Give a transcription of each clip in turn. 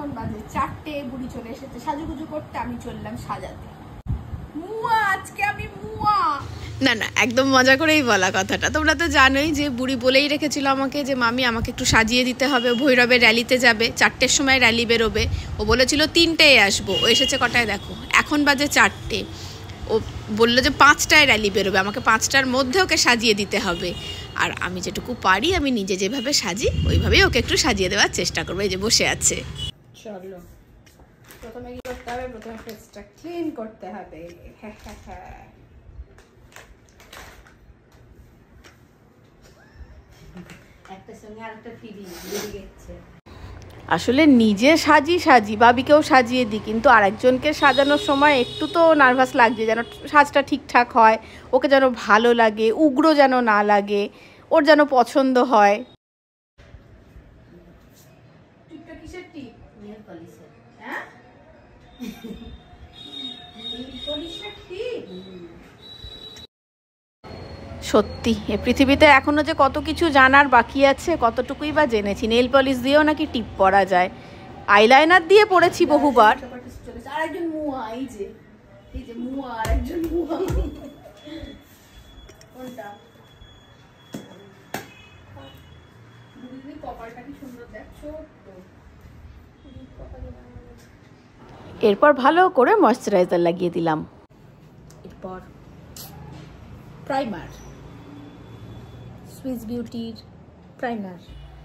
এখন বাজে 4টে, বুড়ি চলে এসেছে সাজুগুজু করতে, আমি চললাম সাজাতে। মুয়া, আজকে আমি মুয়া। না না, একদম মজা করেই বলা কথাটা। তোমরা তো জানোই যে বুড়ি বলেই রেখেছিল আমাকে যে মামি আমাকে একটু সাজিয়ে দিতে হবে, ভৈরবের র্যালিতে যাবে, 4টের সময় র্যালি বেরোবে। ও বলেছিল 3টেয় আসবো, ও এসেছে কটায় দেখো, এখন বাজে 4টে। ও বললো যে 5টায় র্যালি বেরোবে, আমাকে 5টার মধ্যে ওকে সাজিয়ে দিতে হবে। আর আমি যেটুকু পারি, আমি নিজে যেভাবে সাজি ওইভাবেই ওকে একটু সাজিয়ে দেওয়ার চেষ্টা করবো। এই যে বসে আছে। চলো, প্রথমে কি করতে হবে? প্রথমে ফেসটা ক্লিন করতে হবে। হ্যাঁ হ্যাঁ হ্যাঁ, একটা সঙ্গে আরেকটা ফিরি বেরিয়ে গেছে। আসলে নিজে সাজি বাবিকেও সাজিয়ে দিই, কিন্তু আরেকজনকে সাজানোর সময় একটু তো নার্ভাস লাগছে, যেন সাজটা ঠিকঠাক হয়, ওকে যেন ভালো লাগে, উগ্র যেন না লাগে, ওর যেন পছন্দ হয়। টিপটা কিসের টিপ? নেল পলিশের। হ্যাঁ, নেল পলিশের টিপ। সত্যি এ পৃথিবীতে এখনো যে কত কিছু জানার বাকি আছে, কতটুকুই বা জেনেছি। নেল পলিশ দিয়েও নাকি টিপ পরা যায়, আইলাইনার দিয়ে পড়েছি বহুবার। আরেকজন মুয়া, এই যে মুয়া, আরেকজন মুয়া। কোনটা? বুড়ির কপালটা কি সুন্দর, দেখছো তো। এরপর ভালো করে ময়শ্চারাইজার লাগিয়ে দিলাম। এরপর প্রাইমার, সুইস বিউটির প্রাইমার।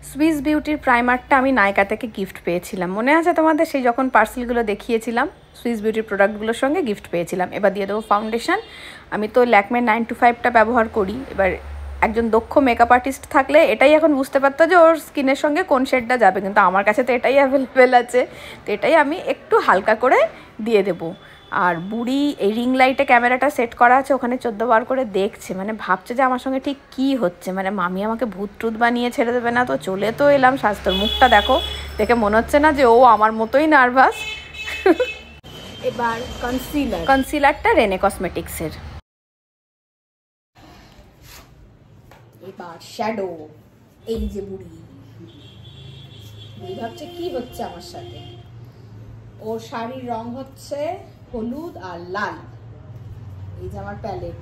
সুইস বিউটির প্রাইমারটা আমি নায়িকা থেকে গিফট পেয়েছিলাম, মনে আছে তোমাদের? সেই যখন পার্সেলগুলো দেখিয়েছিলাম, সুইস বিউটির প্রোডাক্টগুলোর সঙ্গে গিফট পেয়েছিলাম। এবার দিয়ে দেবো ফাউন্ডেশন। আমি তো ল্যাকমে 925টা ব্যবহার করি। এবার একজন দক্ষ মেকআপ আর্টিস্ট থাকলে এটাই এখন বুঝতে পারতো যে ওর স্কিনের সঙ্গে কোন শেডটা যাবে, কিন্তু আমার কাছে তো এটাই অ্যাভেলেবেল আছে, তো এটাই আমি একটু হালকা করে দিয়ে দেবো। আর বুড়ি এই রিং লাইটে ক্যামেরাটা সেট করা আছে, ওখানে 14 বার করে দেখছে, মানে ভাবছে যে আমার সঙ্গে ঠিক কী হচ্ছে, মানে মামি আমাকে ভূত টুত বানিয়ে ছেড়ে দেবে না। তো চলে তো এলাম, স্বাস্থ্যর মুখটা দেখো, দেখে মনে হচ্ছে না যে ও আমার মতোই নার্ভাস। এবার কনসিলারটা রেনে কসমেটিক্সের। এবার শ্যাডো। এই যে বুড়ি ভাবছে কি হচ্ছে আমার সাথে। ওর শাড়ির রং হচ্ছে হলুদ আর লাল। এই যে আমার প্যালেট,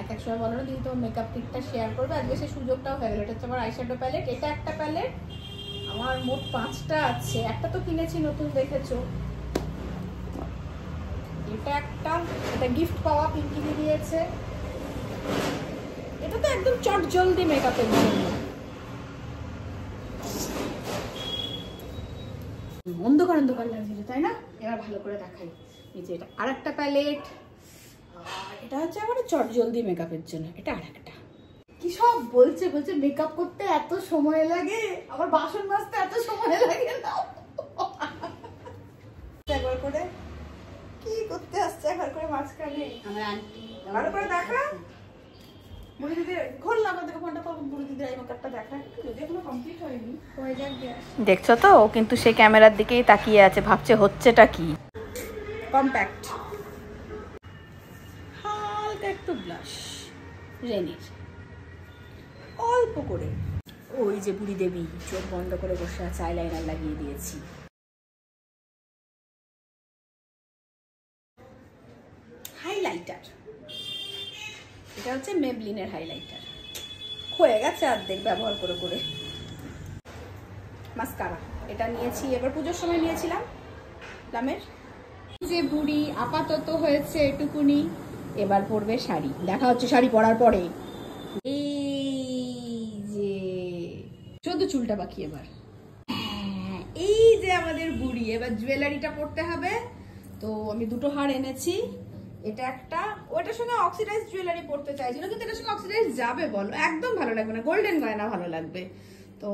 এক সময় বলো না দিদি তোমার মেকআপ কিটটা শেয়ার করবে, আজকে সেই সুযোগটাও হয়ে গেল। এটা হচ্ছে আমার আইশ্যাডো প্যালেট। এটা একটা প্যালেট, আমার মোট 5টা আছে, একটা তো কিনেছি নতুন, দেখেছো। এটা একটা, এটা গিফট পাওয়া, পিঙ্কি দিয়েছে। এটা তো একদম চট জলদি মেকআপের জন্য। অন্ধকার অন্ধকার লাগছিল, তাই না? এবার ভালো করে দেখাই। এই যে এটা আরেকটা প্যালেট, আর এটা হচ্ছে আমার চট জলদি মেকআপের জন্য। এটা আরেকটা। কি সব বলছে মেকআপ করতে এত সময় লাগে, আবার বাসন মাজতে এত সময় লাগে না। একবার করে কি করতে আসছে, একবার করে মাঝখানে আমার আন্টি ভালো করে দেখা। বুড়ি দিদি খোল না, আমাদের ফোনটা কখন বুড়ি দিদি এই মেকআপটা দেখায়, যদি এখনো কমপ্লিট হয়নি। দেখছো তো, ও কিন্তু সেই ক্যামেরার দিকেই তাকিয়ে আছে, ভাবছে হচ্ছেটা কি। কম্প্যাক্ট, হালকা একটু ব্লাশ রেনির, অল্প করে। ওই যে বুড়ি দেবী চোখ বন্ধ করে বসে আছে, আইলাইনার লাগিয়ে দিয়েছি। হাইলাইটার, এটা হচ্ছে মেবলিনের হাইলাইটার, হয়ে গেছে অর্ধেক ব্যবহার করে করে। মাস্কারা এটা নিয়েছি, এবার পুজোর সময় নিয়েছিলাম দামের। যে বুড়ি আপাতত হয়েছে এটুকুনি, এবার পরবে শাড়ি। দেখা হচ্ছে শাড়ি পরার পরে। এই যে 14 চুলটা বাকি এবার। এই যে আমাদের বুড়ি, এবার জুয়েলারিটা পরতে হবে। তো আমি 2টো হার এনেছি, এটা একটা, ওটার সঙ্গে অক্সিডাইজ জুয়েলারি পরতে চাইছিল, কিন্তু এটার সঙ্গে অক্সিডাইজ যাবে বলো, একদম ভালো লাগবে না, গোল্ডেন গয়না ভালো লাগবে। তো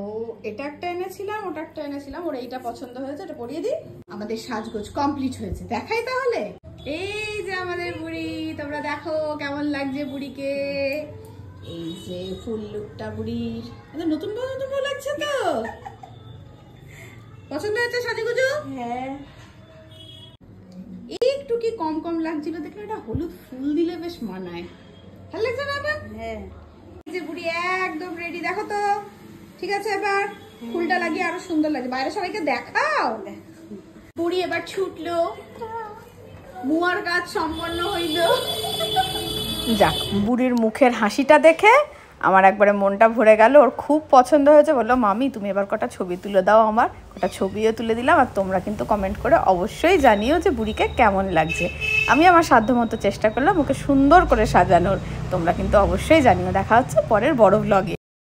এটা একটা এনেছিলাম, ওটা একটা এনেছিলাম, ওর এইটা পছন্দ হয়েছে, এটা পরিয়ে দিই। আমাদের সাজগোজ কমপ্লিট হয়েছে, দেখাই তাহলে। এই যে আমাদের বুড়ি, তোমরা দেখো কেমন লাগছে বুড়িকে। এই যে ফুল লুকটা বুড়ির, নতুন নতুন লাগছে তো। পছন্দ হয়েছে সাজুগুজু? হ্যাঁ, একটু কি কম কম লাগছিল, দেখলে এটা হলুদ ফুল দিলে বেশ মানায়, ভালো লাগছে না? হ্যাঁ, এই যে বুড়ি একদম রেডি, দেখো তো। ঠিক আছে, এবার ফুলটা লাগিয়ে আরো সুন্দর লাগে, বাইরে সবাইকে দেখাও। বুড়ি এবার ছুটলো, বুয়ার কাজ সম্পন্ন হইল। যাক, বুড়ির মুখের হাসিটা দেখে আমার একবারে মনটা ভরে গেল। ওর খুব পছন্দ হয়েছে, বললো মামি তুমি এবার কটা ছবি তুলে দাও, আমার কটা ছবিও তুলে দিলাম। আর তোমরা কিন্তু কমেন্ট করে অবশ্যই জানিও যে বুড়িকে কেমন লাগছে। আমি আমার সাধ্যমতো চেষ্টা করলাম ওকে সুন্দর করে সাজানোর, তোমরা কিন্তু অবশ্যই জানিও। দেখা হচ্ছে পরের বড় ব্লগে।